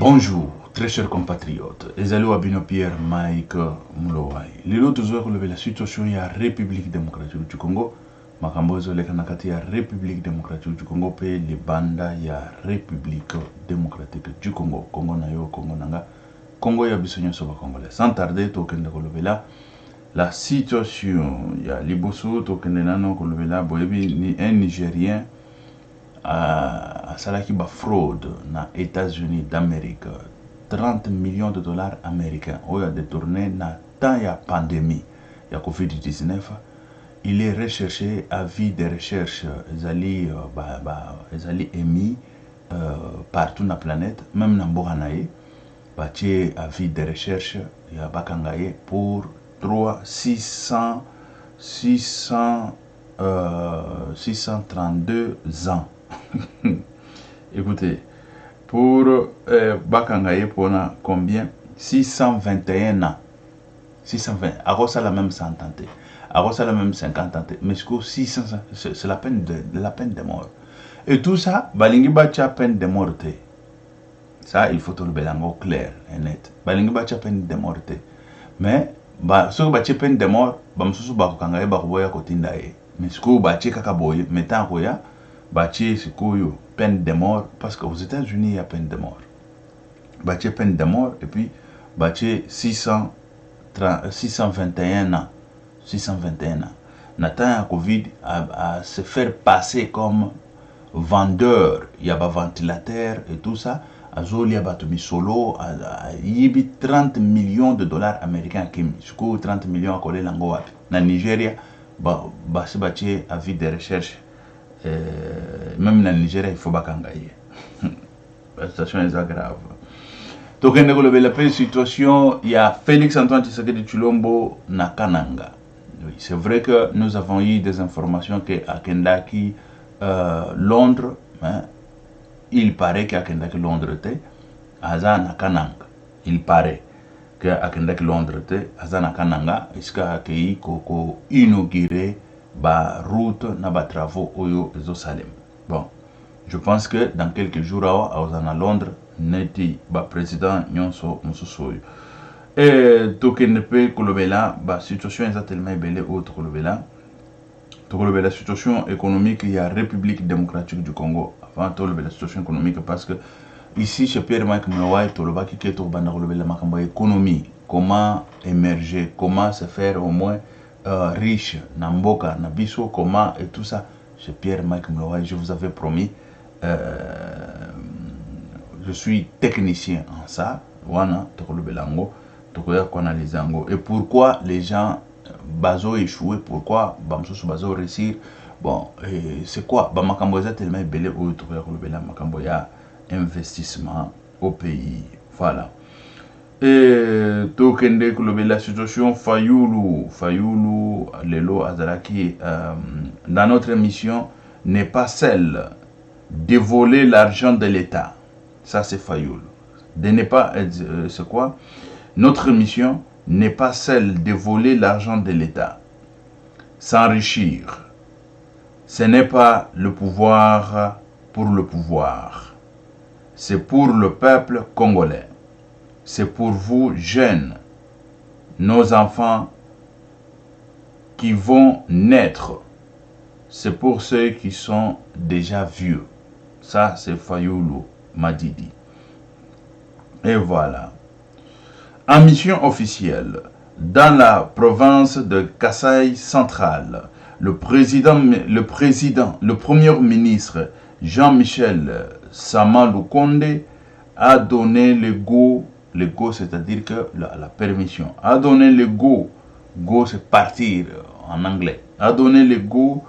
Bonjour, très chers compatriotes. Ezali Abino Pierre Mike Mulowai. Lilo toujours relever la situation de la République démocratique du Congo. Makambozo le kanakati ya République démocratique du Congo pe les banda ya République démocratique du Congo. Congo na yo, Congo nanga. Congo ya bisonyo soba congolais. Sans tarder, tokende relever la situation ya Liboso tokende nano relever la boyebi ni un Nigérien à salaki ba fraude na États-Unis d'Amérique 30 millions de dollars américains où il a détourné na temps ya pandémie ya Covid-19. Il est recherché à vie de recherche ezali émis partout na planète, même na mboka na ye batie à vie de recherche ya bakangaye pour 632 ans. Écoutez, pour Bakangaye, pour combien 621 ans. 620. Alors, ça la même 100 ans. Alors, ça la même 50 ans. Mais ce que 600, c'est la peine de mort. Et tout ça, Balingi Bacha peine de mort. Ça, il faut tout le bélango clair et net. Balingi Bacha peine de mort. Mais, ce que Bacha peine de mort, Bamsusu Bakangaye Bakoboya Kotindaye. Mais ce que Bacha Kakaboye, mettant Koya, Baché, c'est peine de mort, parce qu'aux États-Unis, il y a peine de mort. Baché, peine de mort, et puis Baché, 621 ans. 621 ans. Nathan a Covid à se faire passer comme vendeur. Il y a un ventilateur et tout ça. Azoli a battu solo. Il y a 30 millions de dollars américains qui ont 30 millions à coller l'angoisse. Dans Nigeria, Baché a vu des recherches. Même dans le Nigeria, il faut pas la situation est grave. Donc, la situation, il y a Félix Antoine Tshisekedi Tshilombo na Kananga. Oui, c'est vrai que nous avons eu des informations qu'à Kendaki, Londres, hein, il paraît qu'à Kendaki, Londres, Aza na Kananga. Il paraît qu'à Kendaki, Londres, Aza na Kananga, est-ce qu'il koko inauguré ba route na ba travaux oyo Salem. Bon, je pense que dans quelques jours à Londres neti ba président nyonso mususoyo. Et tokende pe kolobela ba situation exactement belé autre kolobela. Tokolobe situation économique il y a République démocratique du Congo. Avant tokolobe la situation économique parce que ici chez Pierre Mike Mulowai toloba ki keto banda kolobela makambo économie, comment émerger, comment se faire au moins riche, Namboka, Nabiso, comment et tout ça. C'est Pierre Mike Mulowai, je vous avais promis. Je suis technicien en ça. Wana, Tokolo Belango, Tokoya Kwanalizango. Et pourquoi les gens bazo échoué, pourquoi Bamsous bazo réussir? Bon, c'est quoi? Bamakamboza tellement belé ou Tokoya Kolobela Makamboya investissement au pays. Voilà. Et tokende kulobe la situation Fayoulou Lelo Azaraki dans notre mission n'est pas celle de voler l'argent de l'État. Ça c'est Fayoulou. De ne pas c'est quoi? Notre mission n'est pas celle de voler l'argent de l'État. S'enrichir. Ce n'est pas le pouvoir pour le pouvoir. C'est pour le peuple congolais. C'est pour vous, jeunes, nos enfants qui vont naître. C'est pour ceux qui sont déjà vieux. Ça, c'est Fayoulou Madidi. Et voilà. En mission officielle, dans la province de Kasaï central, le premier ministre Jean-Michel Sama Lukonde a donné le go, c'est-à-dire que la permission, a donné le go c'est partir en anglais, a donné le go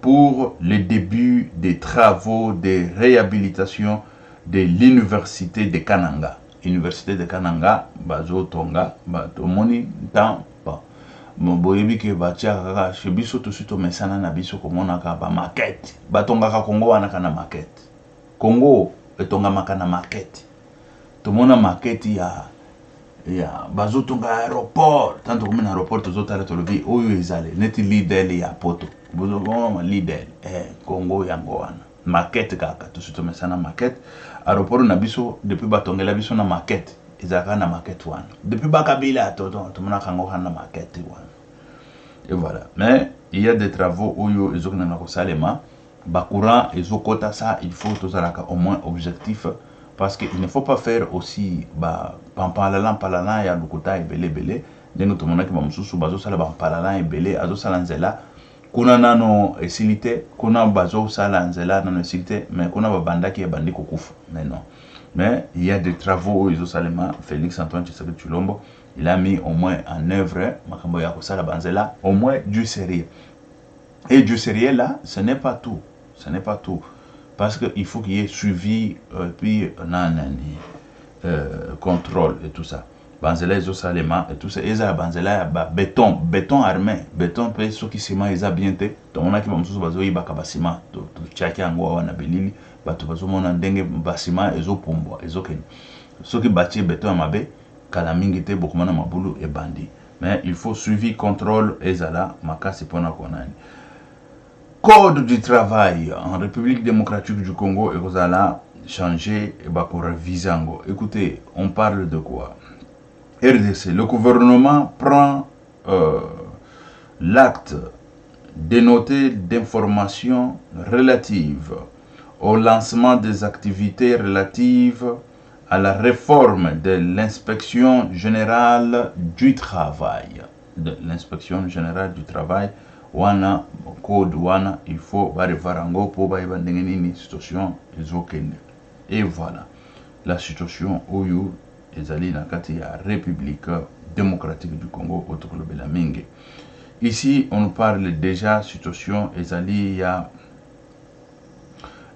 pour le début des travaux de réhabilitation de l'université de Kananga. Université de Kananga, Bazo Tonga, Batomoni, Tan, Boyebi ke batia kaka chez biso tout suite mesana na biso komona ka ba maquette. Batonga ka Congo wana kana maquette. Congo etonga makana maquette. Tomona maquette ya bazo tonga aéroport. Tanto comme na aéroport tozotala tolobi oyo ezale neti Lidl ya poto. Bozo goma Lidl Congo yango wana. maquette kaka tout surtout mais ça na maquette aéroport na biso depuis batongela biso na maquette ezaka na maquette wana depuis bakabila to mona kango na maquette wana et voilà mais il y a des travaux où ils ont na ko salema ba courant ezokota ça il faut tozalaka au moins objectif parce que il ne faut pas faire aussi ba pampalala ya lukuta ebele ndenge tomonaki ba mususu bazosala bampalala ebele azosala nzela kuna nano esilite kuna bazosala nzela nano esilite mais kuna babandaki ebandi kokufa mais non mais il y a des travaux où izosalema Félix Antoine Tshisekedi Tshilombo il a mis au moins en œuvre makambo ya kosala banzela au moins du sérieux et du sérieux là ce n'est pas tout parce que il faut qu'il y ait suivi puis contrôle et tout ça banzela ezosalema et tout ça eza banzela ba béton armé béton pe soki ciment eza bien te tomonaki bamususu bazoyibaka basima tutiaki yango wana belili bato bazomona ndenge basima ezopumbwa ezokende soki batie béton ya mabe kala mingi te bokomona mabulu ebandi mais il faut suivi contrôle ezala makasi mpona konani code du travail en République démocratique du Congo et kozala changer et bako réviser yango. Écoutez, on parle de quoi? RDC, le gouvernement prend l'acte dénoté d'informations relatives au lancement des activités relatives à la réforme de l'inspection générale du travail. De l'inspection générale du travail, wana code wana il faut varango pour ba ndenge situation ezokende. Et voilà la situation oyo ezali na kati ya République démocratique du Congo autokolobela mingi. Ici on parle déjà situation ezali ya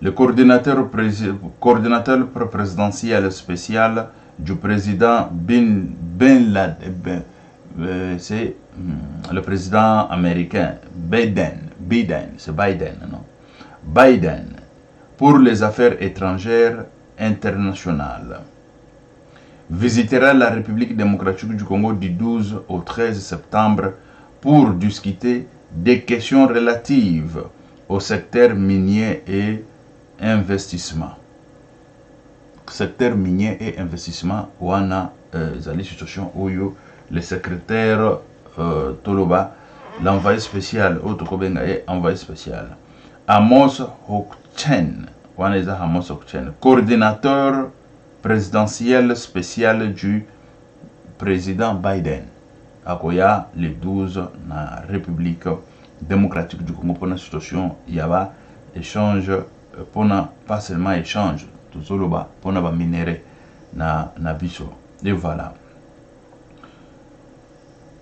le coordinateur présidentiel spécial du président Ben Laden, c'est le président américain Biden, c'est Biden, non? Biden, pour les affaires étrangères internationales, visitera la République démocratique du Congo du 12 au 13 septembre pour discuter des questions relatives au secteur minier et investissement. Secteur minier et investissement, wana zali situation oyo le secrétaire Toloba, l'envoyé spécial, envoyé spécial. Amos Hochchen, coordinateur présidentiel spécial du président Biden. Akoya le 12 na République démocratique du Congo pour la situation, il y a échange, pas seulement échange, tout Toloba, pour na minerai na biso. Et voilà.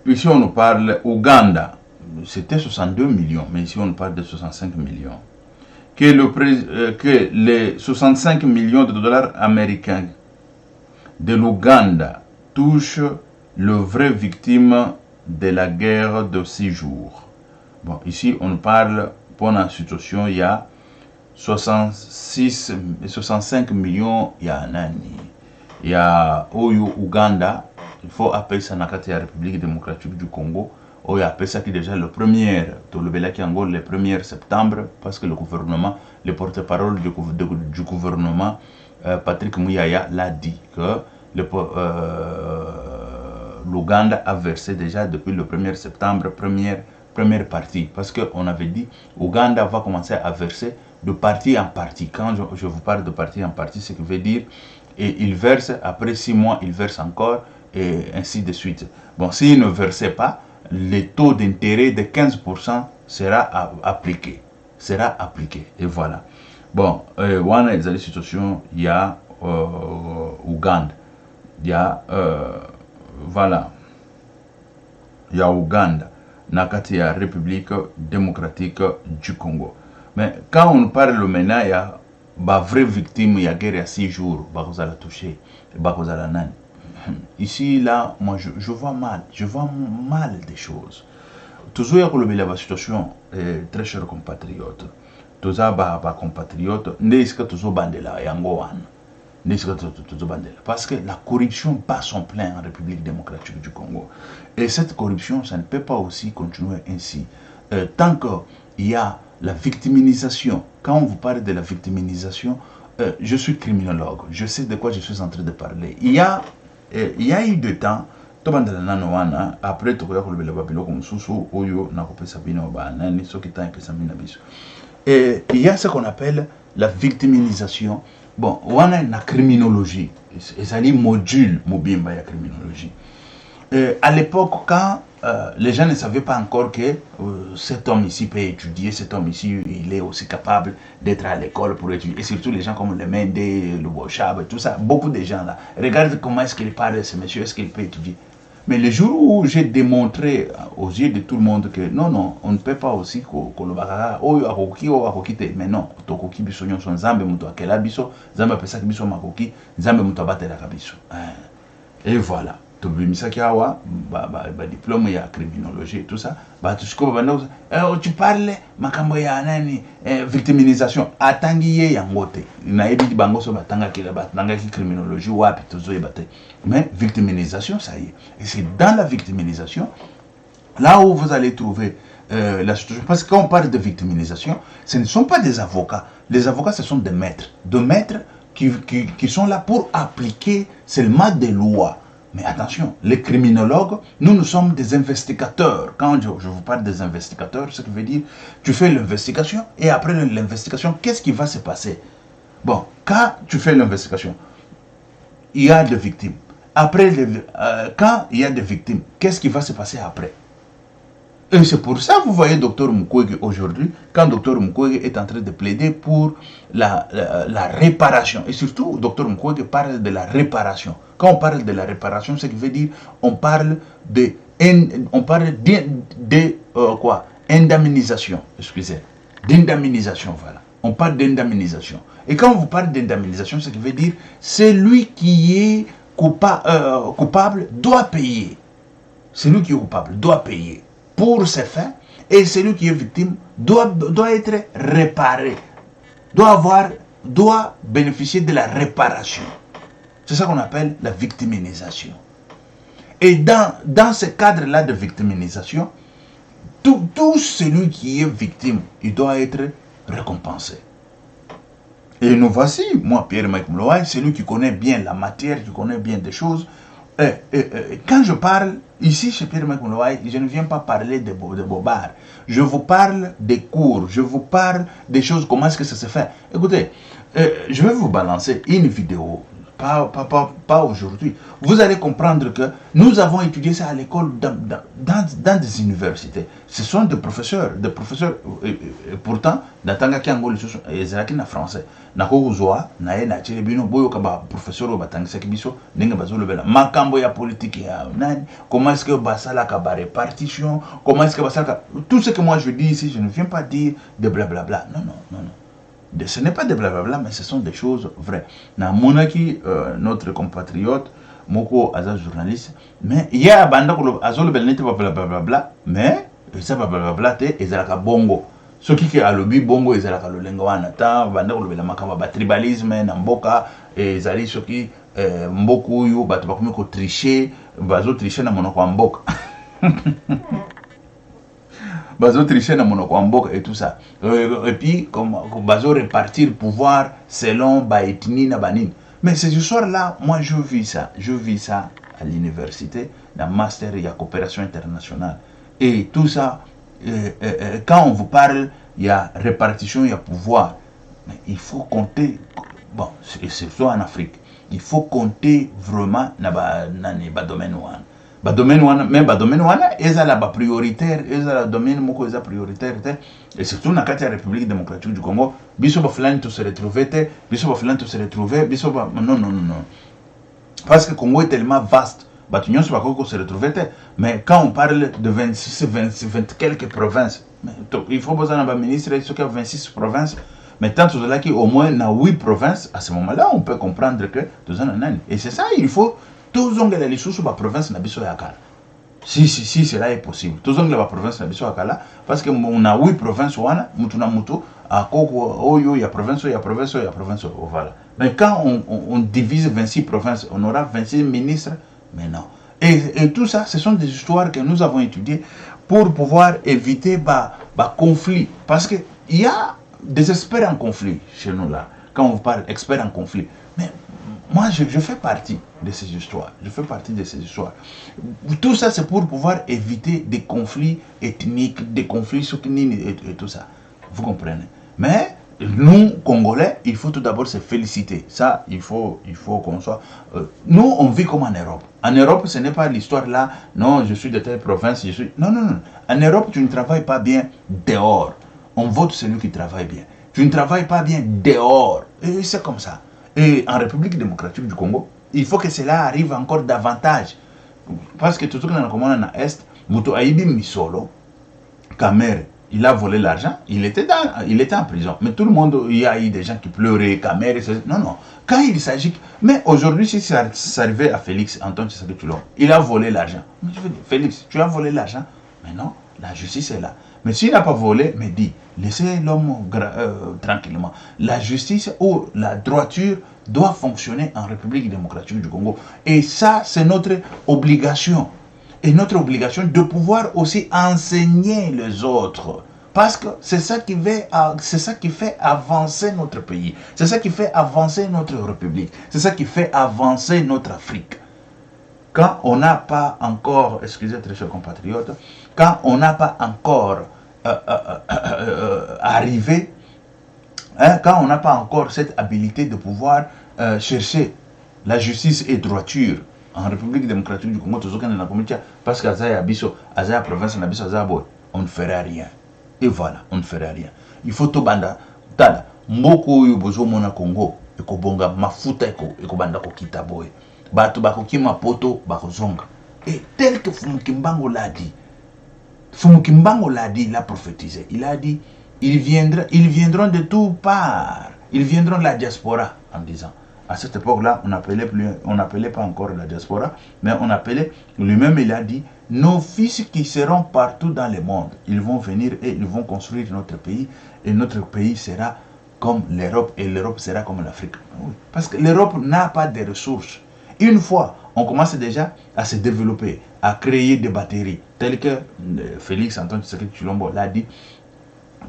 Ici, on nous parle Ouganda. C'était 62 millions, mais ici, on nous parle de 65 millions. Que les 65 millions de dollars américains de l'Ouganda touchent le vrai victime de la guerre de 6 jours. Bon, ici, on nous parle, pour la situation, il y a 65 millions, il y a Nani. Il y a Ouganda. Il faut appeler ça la République démocratique du Congo. On appelle ça qui déjà le 1er, le 1er septembre, parce que le gouvernement, le porte-parole du gouvernement, Patrick Mouyaya, l'a dit que l'Ouganda a versé déjà depuis le 1er septembre, première partie. Parce qu'on avait dit l'Ouganda va commencer à verser de partie en partie. Quand je vous parle de partie en partie, ce qui veut dire, et il verse, après 6 mois, il verse encore, et ainsi de suite. Bon, s'il ne versait pas, le taux d'intérêt de 15% sera appliqué. Et voilà. Bon, wana ezali situation, il y a Ouganda. Il y a, voilà. Il y a Ouganda. Nakati ya République démocratique du Congo. Mais quand on parle maintenant, il y a ba vraie victime, il y a guerre à 6 jours, bakozala touché, bakozala nani. Ici, là, moi, je vois mal des choses. Toujours, il y a une situation, très chers compatriotes. Toujours, les compatriotes, n'est-ce toujours bandela, parce que la corruption bat son plein en République démocratique du Congo. Et cette corruption, ça ne peut pas aussi continuer ainsi. Tant qu'il y a la victimisation. Quand on vous parle de la victimisation, je suis criminologue, je sais de quoi je suis en train de parler. Il y a eu des temps, après il y a ce qu'on appelle la victimisation. Bon, on a la criminologie, c'est-à-dire module mobimba la criminologie. À l'époque, quand les gens ne savaient pas encore que cet homme ici peut étudier, cet homme ici, il est aussi capable d'être à l'école pour étudier. Et surtout les gens comme le Mende, le Bochab, tout ça, beaucoup de gens là. Regarde comment est-ce qu'il parle de ce monsieur, est-ce qu'il peut étudier. Mais le jour où j'ai démontré aux yeux de tout le monde que non, on ne peut pas aussi mais non, tokoki biso nyonso nzambe muto akela biso, nzambe apesaki biso makoki, nzambe muto abatelaka biso. Et voilà. Diplôme ya criminologie et tout ça, tu parles makambo ya nani victimisation atangi ye yangote na ebi bango so batanga ki criminologie wapi tozo yebate. Mais victimisation, ça y est. Et c'est dans la victimisation là où vous allez trouver la situation. Parce que quand on parle de victimisation, ce ne sont pas des avocats. Les avocats, ce sont des maîtres. Des maîtres qui sont là pour appliquer seulement des lois. Mais attention, les criminologues, nous sommes des investigateurs. Quand je vous parle des investigateurs, ce qui veut dire, tu fais l'investigation et après l'investigation, qu'est-ce qui va se passer? Bon, quand tu fais l'investigation, il y a des victimes. Après, quand il y a des victimes, qu'est-ce qui va se passer après? Et c'est pour ça que vous voyez Dr Mukwege aujourd'hui, quand Dr Mukwege est en train de plaider pour la réparation. Et surtout, Dr Mukwege parle de la réparation. Quand on parle de la réparation, ce qui veut dire, on parle quoi? Indemnisation, excusez. D'indemnisation, voilà. On parle d'indemnisation. Et quand on vous parle d'indemnisation, ce qui veut dire, celui qui est coupable doit payer. Celui qui est coupable doit payer pour ses faits, et celui qui est victime doit être réparé, doit bénéficier de la réparation. C'est ça qu'on appelle la victimisation. Et dans ce cadre-là de victimisation, tout celui qui est victime, il doit être récompensé. Et nous voici, moi, Pierre-Mike Mloaï, celui qui connaît bien la matière, qui connaît bien des choses. Quand je parle ici chez Pierre-Mike Mloaï, je ne viens pas parler de bobards. Je vous parle des cours, je vous parle des choses, comment est-ce que ça se fait. Écoutez, je vais vous balancer une vidéo. Pas aujourd'hui. Vous allez comprendre que nous avons étudié ça à l'école dans des universités. Ce sont des professeurs. Et pourtant, dans Tanga Kiango, ils sont français. Na kouzwa na ye na chile bino boyo kaba professeur batangisa kibiso ndenge bazolo bela makambo ya politique ya nani, comment est-ce que basala ka répartition, comment est-ce que basala tout ce que moi je dis ici, je ne viens pas dire de blablabla. Non. Ce n'est pas de blablabla, mais ce sont des choses vraies. Na monaki notre compatriote moko aza journaliste, mais il y a banda ko azolo bela nete blablabla, mais ça blablabla te ezalaka bongo. Ce qui est à lobby bongo ezalaka lolengo wana ta banda ko lobela makamba ba tribalisme na mboka ezali soki mboku yo bato bakomi ko tricher, bazo tricher na monoko wa mboka. Bazo tricher na monoko wa mboka et tout ça. Et puis comme bazo répartir le pouvoir selon ba ethnie na banine. Mais ces histoires-là, moi je vis ça à l'université, dans master et coopération internationale. Et tout ça, quand on vous parle, il y a répartition, il y a pouvoir. Mais il faut compter, bon, c'est surtout en Afrique, il faut compter vraiment dans le domaine même le domaine ils ont la prioritaire, ils ont le domaine moko ils ont prioritaire, et surtout dans la République démocratique du Congo, biso ba fulani to se retrouver, non. Parce que le Congo est tellement vaste, batunion se va se retrouver, mais quand on parle de 26, 20 quelques provinces, il faut besoin d'un ministre, il y a 26 provinces, mais tant que là qui au moins dans 8 provinces, à ce moment-là, on peut comprendre que tout un an. Et c'est ça, il faut tous les sous sur la province na biso yakala. Si cela est possible. Tous la province na biso yakala parce que on a 8 provinces wana mutu na mutu a koko oyo ya province voilà. Mais quand on divise 26 provinces, on aura 26 ministres, mais non. Et tout ça, ce sont des histoires que nous avons étudiées pour pouvoir éviter conflit parce que il y a des experts en conflit chez nous là. Quand on parle experts en conflit, mais moi je fais partie de ces histoires. Je fais partie de ces histoires. Tout ça c'est pour pouvoir éviter des conflits ethniques, des conflits et tout ça. Vous comprenez? Mais nous, Congolais, il faut tout d'abord se féliciter. Ça, il faut qu'on soit... nous, on vit comme en Europe. En Europe, ce n'est pas l'histoire là, non, je suis de telle province, je suis... Non, non, non. En Europe, tu ne travailles pas bien dehors. On vote celui qui travaille bien. Tu ne travailles pas bien dehors. Et c'est comme ça. Et en République démocratique du Congo, il faut que cela arrive encore davantage. Parce que tout ce qu'on a comme on a Est, Muto Aïbi Misolo, Kamere, il a volé l'argent, il était en prison. Mais tout le monde, il y a eu des gens qui pleuraient, Kamere, non, non. Quand il s'agit... Mais aujourd'hui, si ça arrivait à Félix Antoine Tshisekedi Tshilombo, il a volé l'argent. Mais je veux dire, Félix, tu as volé l'argent? Mais non, la justice est là. Mais s'il n'a pas volé, mais dit, laissez l'homme tranquillement. La justice ou la droiture doit fonctionner en République démocratique du Congo. Et ça, c'est notre obligation. Et notre obligation de pouvoir aussi enseigner les autres. Parce que c'est ça qui fait avancer notre pays. C'est ça qui fait avancer notre République. C'est ça qui fait avancer notre Afrique. Quand on n'a pas encore, excusez très chers compatriotes, quand on n'a pas encore arrivé, quand on n'a pas encore cette habilité de pouvoir chercher la justice et droiture en République démocratique du Congo, parce qu'Azaya Biso, Azaya province, on ne fera rien. Et voilà, on ne fera rien. Il faut tout banda, tada, mboko yu bozo mona Congo, eko bonga mafuta eko banda ko kitaboe. Bato bako kima poto bako zonga. Et tel que Fumukimbango l'a dit, Fumukimbango l'a dit, il a prophétisé. Il a dit, ils viendront de toutes parts. Ils viendront de la diaspora, en disant. À cette époque-là, on n'appelait pas encore la diaspora, mais on appelait, lui-même il a dit, nos fils qui seront partout dans le monde, ils vont venir et ils vont construire notre pays, et notre pays sera comme l'Europe, et l'Europe sera comme l'Afrique. Oui. Parce que l'Europe n'a pas de ressources. Une fois, on commence déjà à se développer, à créer des batteries, telles que Félix Antoine Tshisekedi Tshilombo l'a dit,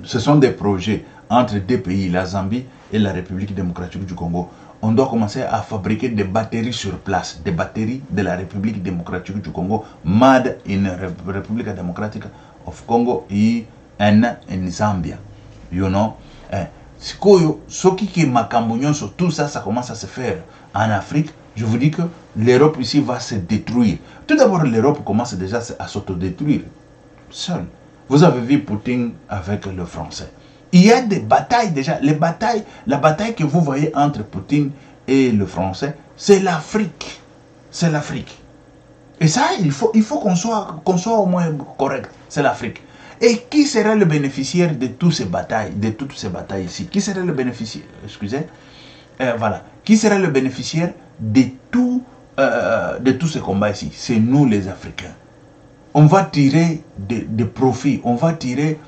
ce sont des projets entre deux pays, la Zambie et la République démocratique du Congo. On doit commencer à fabriquer des batteries sur place, des batteries de la République démocratique du Congo, made in République démocratique of Congo et in Zambia. You know? Tout ça, ça commence à se faire en Afrique. Je vous dis que l'Europe ici va se détruire. Tout d'abord, l'Europe commence déjà à s'autodétruire. Seul. Vous avez vu Poutine avec le Français. Il y a des batailles déjà. La bataille que vous voyez entre Poutine et le Français, c'est l'Afrique. C'est l'Afrique. Et ça, il faut qu'on soit au moins correct. C'est l'Afrique. Et qui sera le bénéficiaire de toutes ces batailles ici? Qui sera le bénéficiaire? Excusez. Voilà. Qui sera le bénéficiaire de tous ces combats ici? C'est nous les Africains. On va tirer des profits. On va tirer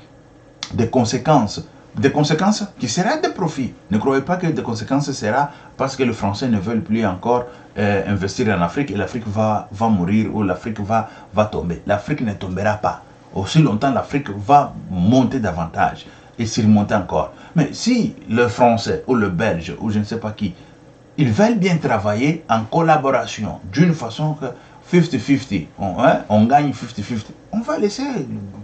des conséquences. Des conséquences qui seront des profits. Ne croyez pas que des conséquences sera parce que les Français ne veulent plus encore investir en Afrique et l'Afrique va mourir ou l'Afrique va tomber. L'Afrique ne tombera pas. Aussi longtemps, l'Afrique va monter davantage et surmonter encore. Mais si le Français ou le Belge ou je ne sais pas qui, ils veulent bien travailler en collaboration d'une façon que 50-50, on gagne 50-50. On va laisser,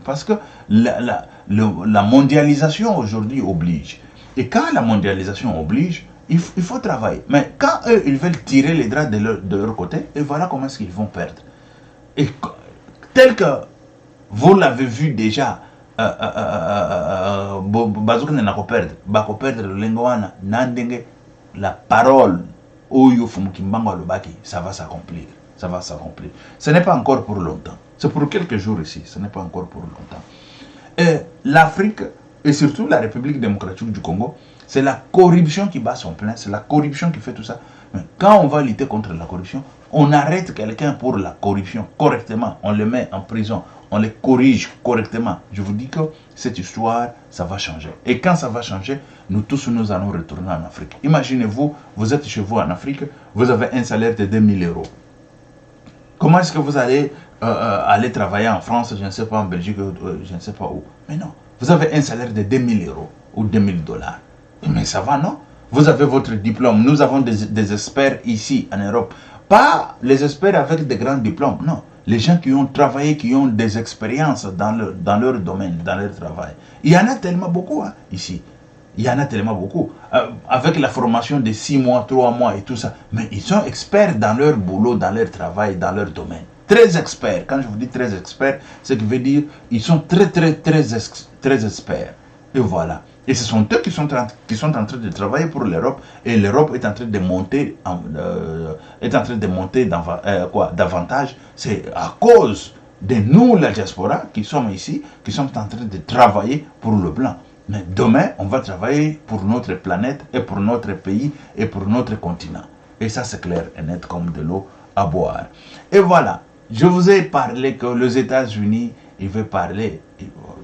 parce que la mondialisation aujourd'hui oblige. Et quand la mondialisation oblige, il faut travailler. Mais quand eux, ils veulent tirer les draps de leur côté, et voilà comment est-ce qu'ils vont perdre. Et tel que vous l'avez vu déjà, la parole, ça va s'accomplir. Ça va s'accomplir. Ce n'est pas encore pour longtemps. C'est pour quelques jours ici. Ce n'est pas encore pour longtemps. Et l'Afrique, et surtout la République démocratique du Congo, c'est la corruption qui bat son plein. C'est la corruption qui fait tout ça. Mais quand on va lutter contre la corruption, on arrête quelqu'un pour la corruption correctement. On le met en prison. On le corrige correctement. Je vous dis que cette histoire, ça va changer. Et quand ça va changer, nous tous, nous allons retourner en Afrique. Imaginez-vous, vous êtes chez vous en Afrique, vous avez un salaire de 2000 euros. Comment est-ce que vous allez travailler en France, je ne sais pas, en Belgique, je ne sais pas où? Mais non, vous avez un salaire de 2000 euros. ou 2000 dollars. Mais ça va, non? Vous avez votre diplôme. Nous avons des experts ici en Europe. Pas les experts avec des grands diplômes, non. Les gens qui ont travaillé, qui ont des expériences dans leur domaine, dans leur travail. Il y en a tellement beaucoup ici. Il y en a tellement beaucoup. Avec la formation de 6 mois, 3 mois et tout ça. Mais ils sont experts dans leur boulot, dans leur travail, dans leur domaine. Très experts. Quand je vous dis très experts, ce qui veut dire ils sont très experts. Et voilà. Et ce sont eux qui sont en train de travailler pour l'Europe. Et l'Europe est en train de monter, davantage. C'est à cause de nous, la diaspora, qui sommes ici, qui sommes en train de travailler pour le blanc. Mais demain, on va travailler pour notre planète et pour notre pays et pour notre continent. Et ça, c'est clair et net comme de l'eau à boire. Et voilà. Je vous ai parlé que les États-Unis, il veut parler,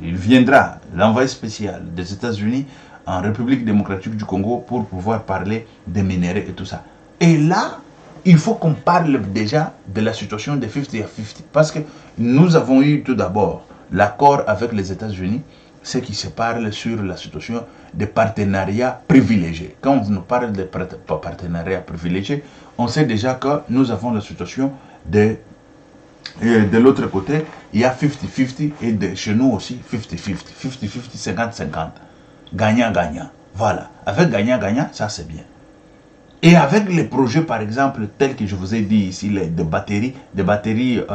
il viendra, l'envoyé spécial des États-Unis en République démocratique du Congo pour pouvoir parler des minéraux et tout ça. Et là, il faut qu'on parle déjà de la situation de 50-50. Parce que nous avons eu tout d'abord l'accord avec les États-Unis, ce qui se parle sur la situation des partenariats privilégiés. Quand on nous parle de partenariats privilégiés, on sait déjà que nous avons la situation de l'autre côté, il y a 50-50 et chez nous aussi 50-50. 50-50, 50-50. Gagnant-gagnant. Voilà. Avec gagnant-gagnant, ça c'est bien. Et avec les projets, par exemple, tels que je vous ai dit ici, des batteries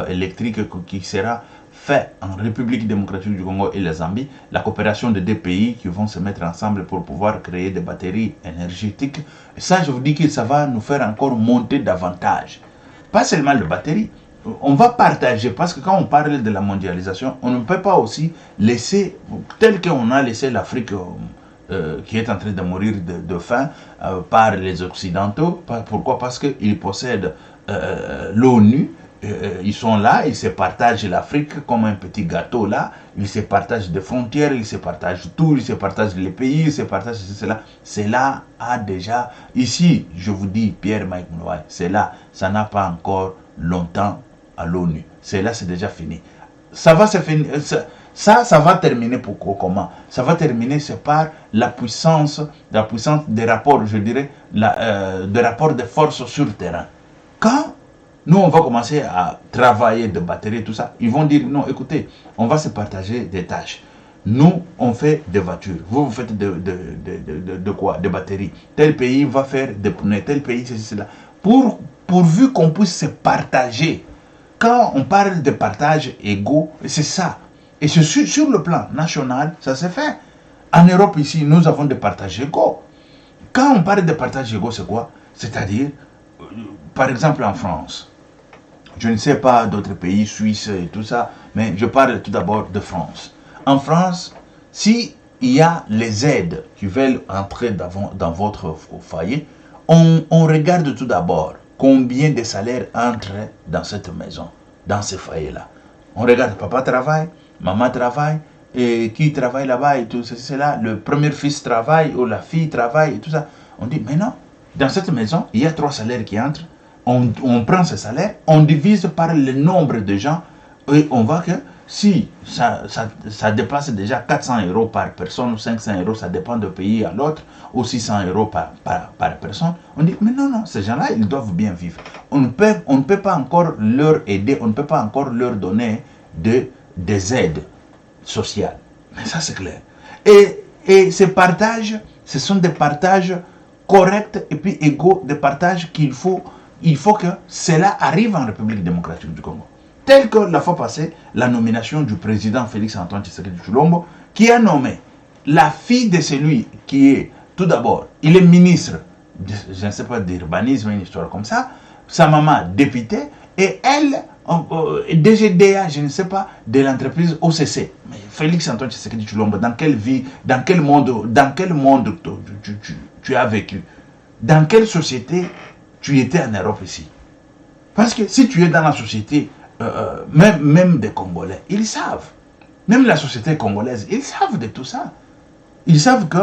électriques qui sera fait en République démocratique du Congo et la Zambie, la coopération de deux pays qui vont se mettre ensemble pour pouvoir créer des batteries énergétiques. Et ça, je vous dis que ça va nous faire encore monter davantage. Pas seulement les batteries. On va partager, parce que quand on parle de la mondialisation, on ne peut pas aussi laisser, tel qu'on a laissé l'Afrique qui est en train de mourir de faim par les Occidentaux. Pourquoi? Parce qu'ils possèdent l'ONU, ils sont là, ils se partagent l'Afrique comme un petit gâteau là, ils se partagent des frontières, ils se partagent tout, ils se partagent les pays, ils se partagent cela. Cela a déjà, ici, je vous dis, Pierre-Mike Moulouaï, cela, ça n'a pas encore longtemps à l'ONU. Cela, c'est déjà fini. Ça va se finir. Ça va terminer pour comment? Ça va terminer, c'est par la puissance des rapports, je dirais, des rapports de force sur le terrain. Quand nous, on va commencer à travailler de batterie et tout ça, ils vont dire, non, écoutez, on va se partager des tâches. Nous, on fait des voitures. Vous faites de quoi? Des batteries. Tel pays va faire des pneus. Tel pays, c'est cela. Pourvu qu'on puisse se partager. Quand on parle de partage égaux, c'est ça. Et sur le plan national, ça se fait. En Europe, ici, nous avons des partages égaux. Quand on parle de partage égaux, c'est quoi? C'est-à-dire, par exemple en France, je ne sais pas d'autres pays, Suisse et tout ça, mais je parle tout d'abord de France. En France, s'il y a les aides qui veulent entrer dans votre foyer, on regarde tout d'abord combien de salaires entrent dans cette maison, dans ce foyer-là. On regarde, papa travaille, maman travaille, et qui travaille là-bas et tout cela, le premier fils travaille ou la fille travaille et tout ça. On dit, mais non, dans cette maison, il y a 3 salaires qui entrent. On prend ce salaire, on divise par le nombre de gens et on voit que si ça dépasse déjà 400 € par personne ou 500 €, ça dépend d'un pays à l'autre, ou 600 € par personne, on dit, mais non, ces gens-là, ils doivent bien vivre. On ne peut pas encore leur aider, on ne peut pas encore leur donner des aides sociales. Mais ça, c'est clair. Et ces partages, ce sont des partages corrects et puis égaux, des partages qu'il faut que cela arrive en République démocratique du Congo. Tel que la fois passée, la nomination du président Félix Antoine Tshisekedi Tshilombo, qui a nommé la fille de celui qui est, tout d'abord, il est ministre, je ne sais pas, d'urbanisme, une histoire comme ça, sa maman députée, et elle, DGDA, je ne sais pas, de l'entreprise OCC. Mais Félix Antoine Tshisekedi Tshilombo, dans quel monde tu as vécu? Dans quelle société tu étais en Europe ici? Parce que si tu es dans la société, même des Congolais, ils savent. Même la société congolaise, ils savent de tout ça. Ils savent que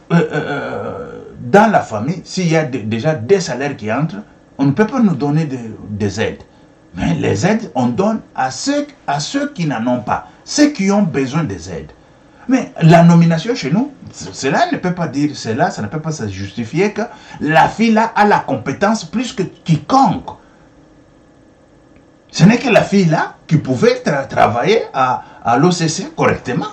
dans la famille, s'il y a déjà des salaires qui entrent, on ne peut pas nous donner des aides. Mais les aides, on donne à ceux qui n'en ont pas, ceux qui ont besoin des aides. Mais la nomination chez nous, cela ne peut pas dire cela, ça ne peut pas se justifier que la fille là a la compétence plus que quiconque. Ce n'est que la fille là qui pouvait travailler à l'OCC correctement.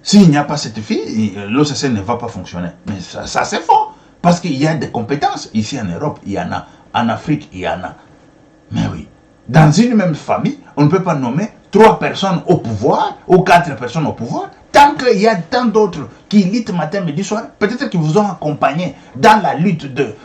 S'il n'y a pas cette fille, l'OCC ne va pas fonctionner. Mais ça c'est faux. Parce qu'il y a des compétences. Ici en Europe, il y en a. En Afrique, il y en a. Mais oui, dans une même famille, on ne peut pas nommer 3 personnes au pouvoir ou 4 personnes au pouvoir. Tant qu'il y a tant d'autres qui luttent matin, midi, soir, peut-être qu'ils vous ont accompagné dans la lutte de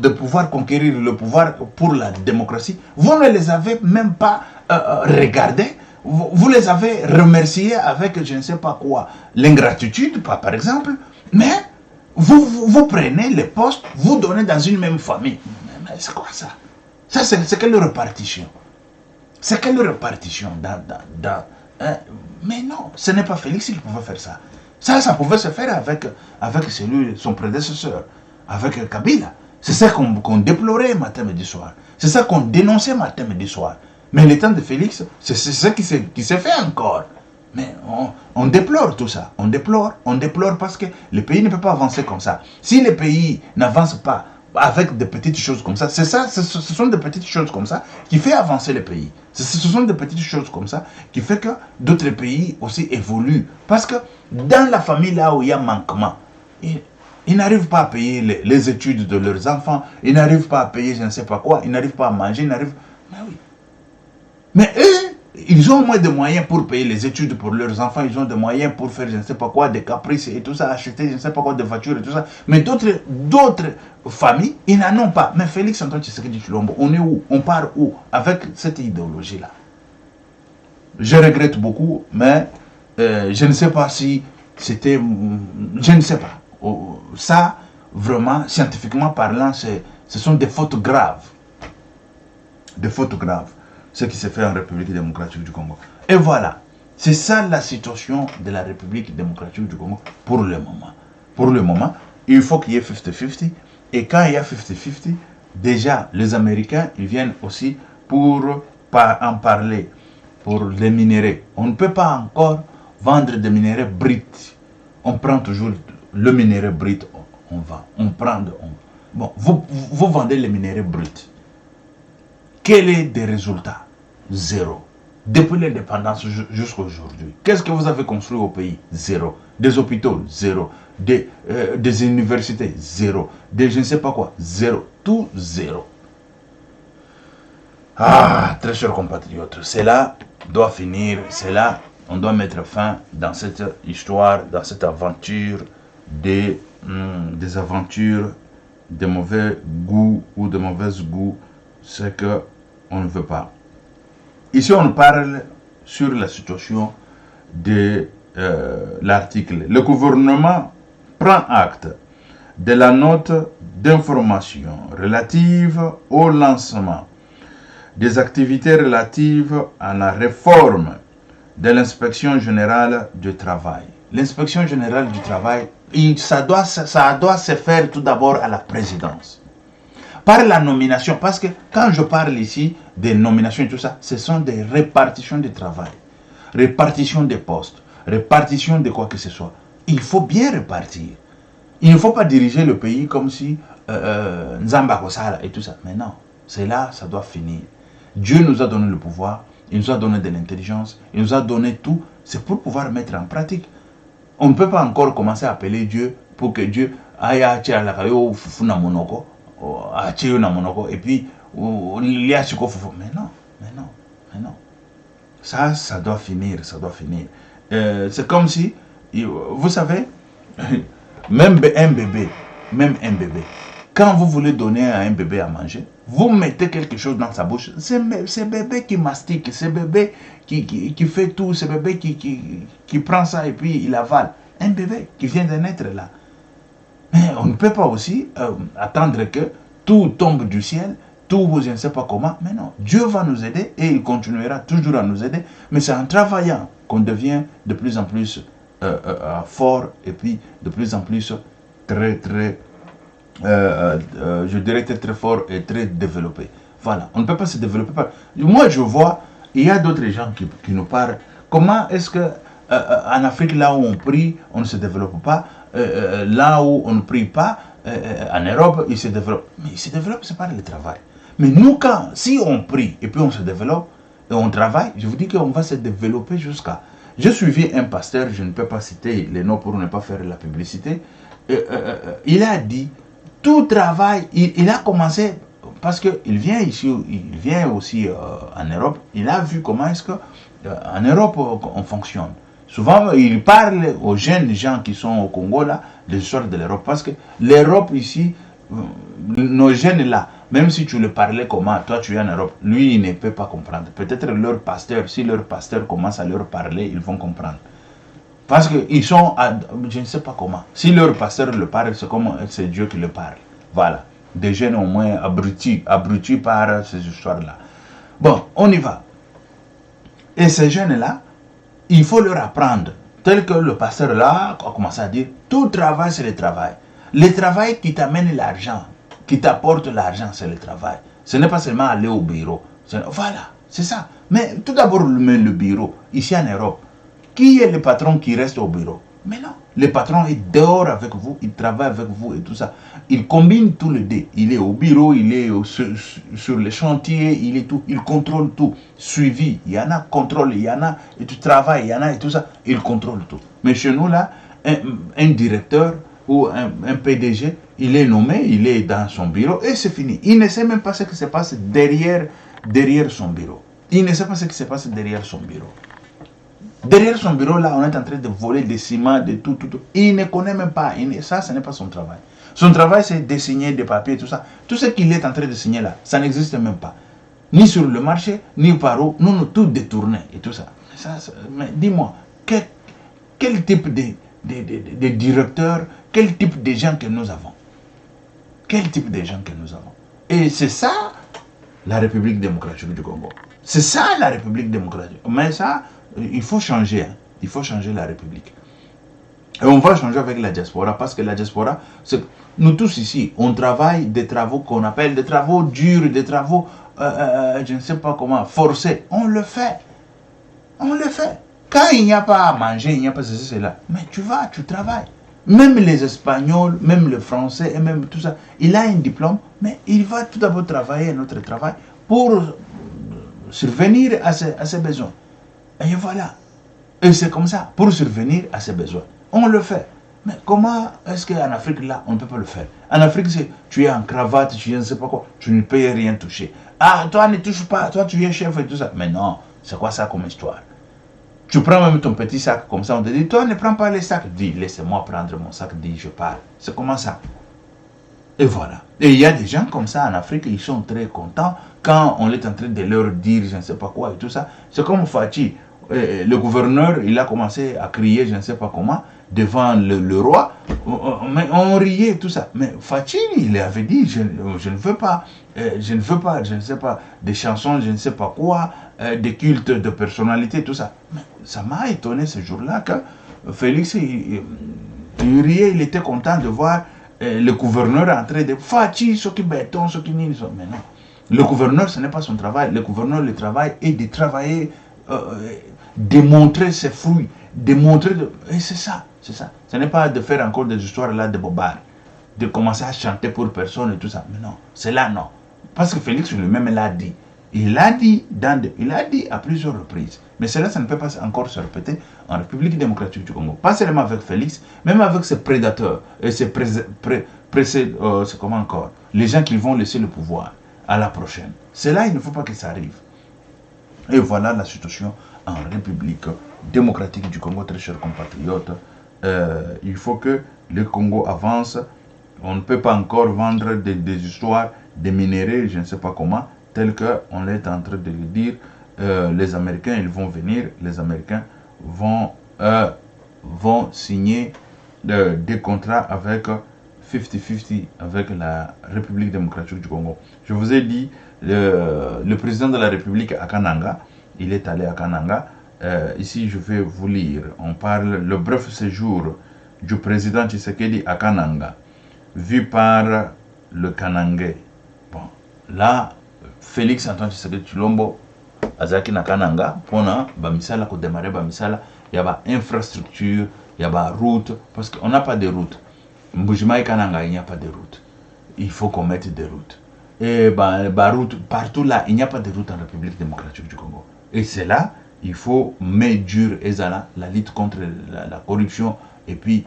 pouvoir conquérir le pouvoir pour la démocratie. Vous ne les avez même pas regardés. Vous les avez remerciés avec je ne sais pas quoi. L'ingratitude, par exemple. Mais vous prenez les postes, vous donnez dans une même famille. Mais c'est quoi ça? Ça, c'est quelle répartition? C'est quelle répartition mais non, ce n'est pas Félix qui pouvait faire ça. Ça pouvait se faire avec son prédécesseur, avec Kabila. C'est ça qu'on déplorait matin, midi, soir. C'est ça qu'on dénonçait matin, midi, soir. Mais le temps de Félix, c'est ça qui s'est fait encore. Mais on déplore tout ça. On déplore parce que le pays ne peut pas avancer comme ça. Si le pays n'avance pas avec des petites choses comme ça, ce sont des petites choses comme ça qui fait avancer le pays. Ce sont des petites choses comme ça qui fait que d'autres pays aussi évoluent. Parce que dans la famille là où il y a manquement, ils n'arrivent pas à payer les études de leurs enfants, ils n'arrivent pas à payer je ne sais pas quoi, ils n'arrivent pas à manger, Mais oui. Mais eux, ils ont moins de moyens pour payer les études pour leurs enfants, ils ont des moyens pour faire je ne sais pas quoi, des caprices et tout ça, acheter je ne sais pas quoi, des voitures et tout ça. Mais d'autres familles, ils n'en ont pas. Mais Félix Antoine Tshisekedi Tshilombo, on est où? On part où avec cette idéologie-là? Je regrette beaucoup, mais je ne sais pas si c'était... Je ne sais pas. Ça, vraiment, scientifiquement parlant, ce sont des fautes graves. Des fautes graves. Ce qui se fait en République démocratique du Congo. Et voilà, c'est ça la situation de la République démocratique du Congo pour le moment. Pour le moment, il faut qu'il y ait 50-50. Et quand il y a 50-50, déjà, les Américains, ils viennent aussi pour en parler, pour les minéraux. On ne peut pas encore vendre des minéraux bruts. On prend toujours le minerai brut, on vend. On prend, bon, vous vendez les minéraux bruts. Quel est des résultats? Zéro. Depuis l'indépendance jusqu'à aujourd'hui. Qu'est-ce que vous avez construit au pays? Zéro. Des hôpitaux? Zéro. Des universités? Zéro. Des je ne sais pas quoi? Zéro. Tout zéro. Ah, très chers compatriotes, cela doit finir. Cela, on doit mettre fin dans cette histoire, dans cette aventure des aventures de mauvais goût ou de mauvaise goût. C'est que on ne veut pas. Ici, on parle sur la situation de l'article. Le gouvernement prend acte de la note d'information relative au lancement des activités relatives à la réforme de l'inspection générale du travail. L'inspection générale du travail, ça doit se faire tout d'abord à la présidence. Par la nomination, parce que quand je parle ici des nominations et tout ça, ce sont des répartitions de travail, répartition des postes, répartition de quoi que ce soit. Il faut bien répartir. Il ne faut pas diriger le pays comme si Nzamba Kosala et tout ça. Mais non, c'est là, ça doit finir. Dieu nous a donné le pouvoir, il nous a donné de l'intelligence, il nous a donné tout. C'est pour pouvoir mettre en pratique. On ne peut pas encore commencer à appeler Dieu pour que Dieu aille à Tchalakayo Fufuna Monoko. Et puis il y a ce qu'il faut. Mais non. Ça doit finir. C'est comme si, vous savez, même un bébé, quand vous voulez donner à un bébé à manger, vous mettez quelque chose dans sa bouche. C'est bébé qui mastique, c'est bébé qui fait tout, c'est bébé qui prend ça et puis il avale. Un bébé qui vient de naître là. Mais on ne peut pas aussi attendre que tout tombe du ciel, tout je ne sais pas comment. Mais non, Dieu va nous aider et il continuera toujours à nous aider. Mais c'est en travaillant qu'on devient de plus en plus fort et puis de plus en plus je dirais très fort et très développé. Voilà, on ne peut pas se développer. Moi, je vois, il y a d'autres gens qui nous parlent. Comment est-ce que En Afrique, là où on prie, on ne se développe pas. Là où on ne prie pas, en Europe, il se développe. Mais il se développe, c'est par le travail. Mais nous, si on prie et puis on se développe et on travaille, je vous dis qu'on va se développer jusqu'à... J'ai suivi un pasteur, je ne peux pas citer les noms pour ne pas faire la publicité. Il a dit, tout travail, il a commencé, parce qu'il vient ici, il vient aussi en Europe, il a vu comment est-ce qu'en Europe on fonctionne. Souvent, il parle aux jeunes gens qui sont au Congo, là, de l'histoire de l'Europe. Parce que l'Europe ici, nos jeunes là, même si tu le parlais comment, toi tu es en Europe, lui il ne peut pas comprendre. Peut-être leur pasteur, si leur pasteur commence à leur parler, ils vont comprendre. Parce qu'ils sont, je ne sais pas comment. Si leur pasteur le parle, c'est comme c'est Dieu qui le parle. Voilà. Des jeunes au moins abrutis par ces histoires-là. Bon, on y va. Et ces jeunes-là, il faut leur apprendre, tel que le pasteur là a commencé à dire, tout travail c'est le travail. Le travail qui t'amène l'argent, qui t'apporte l'argent, c'est le travail. Ce n'est pas seulement aller au bureau. Voilà, c'est ça. Mais tout d'abord, le bureau, ici en Europe, qui est le patron qui reste au bureau? Mais non, le patron est dehors avec vous, il travaille avec vous et tout ça. Il combine tous les deux. Il est au bureau, il est sur le chantier, il est tout, il contrôle tout. Suivi, il y en a contrôle, il y en a et tu travailles, il y en a et tout ça. Il contrôle tout. Mais chez nous là, un directeur ou un PDG, il est nommé, il est dans son bureau et c'est fini. Il ne sait même pas ce qui se passe derrière son bureau. Il ne sait pas ce qui se passe derrière son bureau. Derrière son bureau, là, on est en train de voler des ciments, de tout. Il ne connaît même pas. Ça, ce n'est pas son travail. Son travail, c'est de signer des papiers, tout ça. Tout ce qu'il est en train de signer là, ça n'existe même pas. Ni sur le marché, ni par où. Nous, tout détourné et tout ça. Mais dis-moi, quel type de directeur, quel type de gens que nous avons? Quel type de gens que nous avons? Et c'est ça, la République démocratique du Congo. C'est ça, la République démocratique. Mais ça... il faut changer, hein. Il faut changer la République. Et on va changer avec la diaspora, parce que la diaspora, nous tous ici, on travaille des travaux qu'on appelle des travaux durs, des travaux, je ne sais pas comment, forcés. On le fait. On le fait. Quand il n'y a pas à manger, il n'y a pas ceci, cela, mais tu vas, tu travailles. Même les Espagnols, même les Français, et même tout ça, il a un diplôme, mais il va tout d'abord travailler notre travail pour survenir à ses besoins. Et voilà. Et c'est comme ça, pour survenir à ses besoins. On le fait. Mais comment est-ce qu'en Afrique, là, on ne peut pas le faire? En Afrique, tu es en cravate, tu es ne sais pas quoi, tu ne peux rien toucher. Ah, toi ne touches pas, toi tu es chef et tout ça. Mais non, c'est quoi ça comme histoire? Tu prends même ton petit sac comme ça, on te dit, toi ne prends pas les sacs. Dis, laissez-moi prendre mon sac, dis, je pars. C'est comment ça? Et voilà. Et il y a des gens comme ça en Afrique, ils sont très contents quand on est en train de leur dire je ne sais pas quoi et tout ça. C'est comme Fachi. Le gouverneur, il a commencé à crier, je ne sais pas comment, devant le roi. Mais on riait, tout ça. Mais Fachi, il avait dit, je ne veux pas, je ne sais pas, des chansons, je ne sais pas quoi, des cultes de personnalité, tout ça. Mais ça m'a étonné ce jour-là que Félix, il riait, il était content de voir le gouverneur en train de Fachi, ce qui béton, ce qui n'y sont. Mais non. Le gouverneur, ce n'est pas son travail. Le gouverneur, le travail est de travailler, démontrer ses fruits, démontrer... Et c'est ça, c'est ça. Ce n'est pas de faire encore des histoires là de bobards, de commencer à chanter pour personne et tout ça. Mais non, c'est là non. Parce que Félix lui-même l'a dit. Il l'a dit à plusieurs reprises. Mais cela, ça ne peut pas encore se répéter en République démocratique du Congo. Pas seulement avec Félix, même avec ses prédateurs et ses c'est comment encore, les gens qui vont laisser le pouvoir à la prochaine. Cela, il ne faut pas que ça arrive. Et voilà la situation en République démocratique du Congo, très chers compatriotes. Il faut que le Congo avance. On ne peut pas encore vendre des histoires des minéraux, je ne sais pas comment, tel qu'on est en train de le dire. Les Américains, ils vont venir, les Américains vont signer des contrats avec 50-50 avec la République démocratique du Congo. Je vous ai dit, le président de la République à Kananga, il est allé à Kananga. Ici, je vais vous lire. On parle le bref séjour du président Tshisekedi à Kananga, vu par le Kanangais. Bon, là, Félix Antoine Tshisekedi Tshilombo, Azaki na Kananga, pona bamisala ko démarrer bamisala il y a infrastructure, il y a route, parce qu'on n'a pas de route. Mbujima et Kananga, il n'y a pas de route. Il faut qu'on mette des routes. Et route, partout là, il n'y a pas de route en République démocratique du Congo. Et c'est là, il faut mettre dur la lutte contre la corruption et puis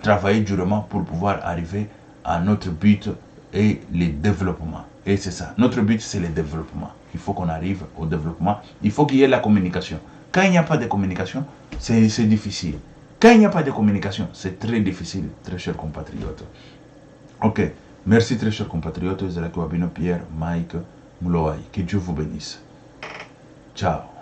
travailler durement pour pouvoir arriver à notre but et le développement. Et c'est ça. Notre but, c'est le développement. Il faut qu'on arrive au développement. Il faut qu'il y ait la communication. Quand il n'y a pas de communication, c'est difficile. Quand il n'y a pas de communication, c'est très difficile, très chers compatriotes. Ok. Merci, très chers compatriotes. Pierre, Mike, Mouloaï. Que Dieu vous bénisse. Ciao.